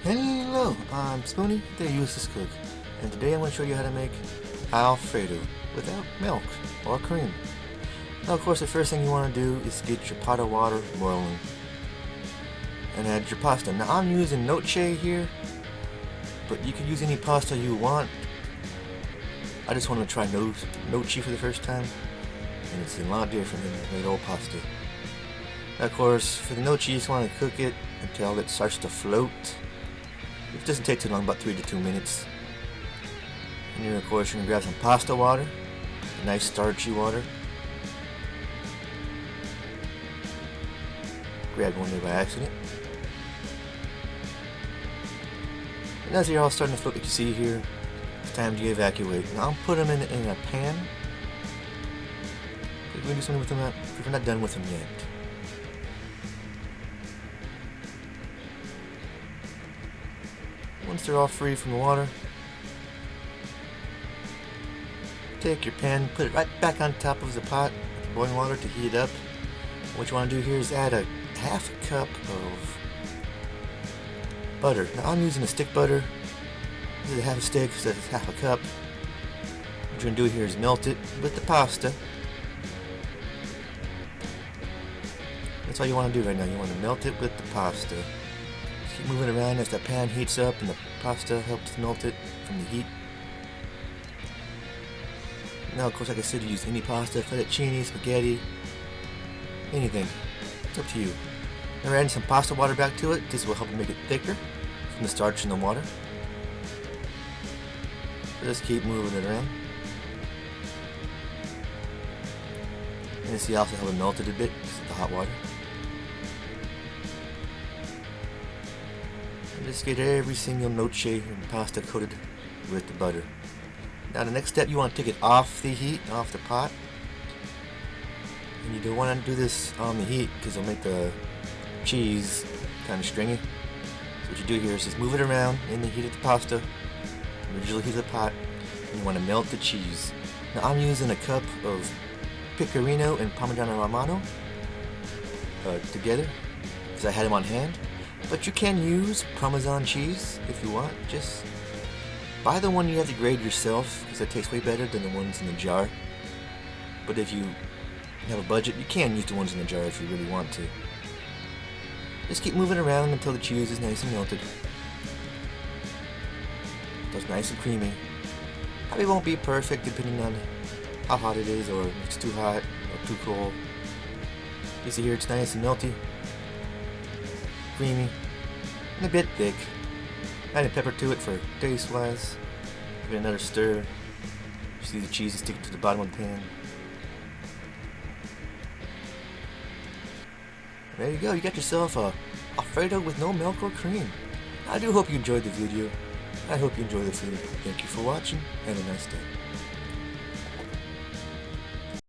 Hello, I'm Spoony, the useless cook, and today I'm going to show you how to make alfredo without milk or cream. Now of course the first thing you want to do is get your pot of water boiling and add your pasta. Now I'm using noce here, but you can use any pasta you want. I just want to try noce for the first time, and it's a lot different than the made old pasta. Now of course for the noce you just want to cook it until it starts to float. It doesn't take too long, about 3 to 2 minutes. And then of course you're going to grab some pasta water, nice starchy water. Grabbed one there by accident. And as they're all starting to float like you see here, it's time to evacuate. Now I'll put them in a pan. We're going to do something with them if we're not done with them yet. Once they're all free from the water, take your pan, put it right back on top of the pot with the boiling water to heat it up. What you want to do here is add a half a cup of butter. Now I'm using a stick butter. This is a half a stick, so it's half a cup. What you're going to do here is melt it with the pasta. That's all you want to do right now. You want to melt it with the pasta. Keep moving around as the pan heats up and the pasta helps melt it from the heat. Now of course like I said, you use any pasta, fettuccine, spaghetti, anything. It's up to you. Now we're adding some pasta water back to it. This will help make it thicker from the starch in the water. So just keep moving it around. And you see also how it melted a bit because of the hot water. Just get every single noce and pasta coated with the butter. Now the next step, you want to take it off the heat, off the pot. And you don't want to do this on the heat because it'll make the cheese kind of stringy. So what you do here is just move it around in the heat of the pasta, original heat of the pot, and you want to melt the cheese. Now I'm using a cup of pecorino and Parmigiano Romano together because I had them on hand. But you can use Parmesan cheese if you want. Just buy the one you have to grate yourself because it tastes way better than the ones in the jar. But if you have a budget, you can use the ones in the jar if you really want to. Just keep moving around until the cheese is nice and melted. So it's nice and creamy. Probably won't be perfect depending on how hot it is or if it's too hot or too cold. You see here it's nice and melty. Creamy, and a bit thick. Add a pepper to it for taste wise. Give it another stir. You see the cheese is sticking to the bottom of the pan. There you go, you got yourself a alfredo with no milk or cream. I do hope you enjoyed the video. I hope you enjoy the food. Thank you for watching. Have a nice day.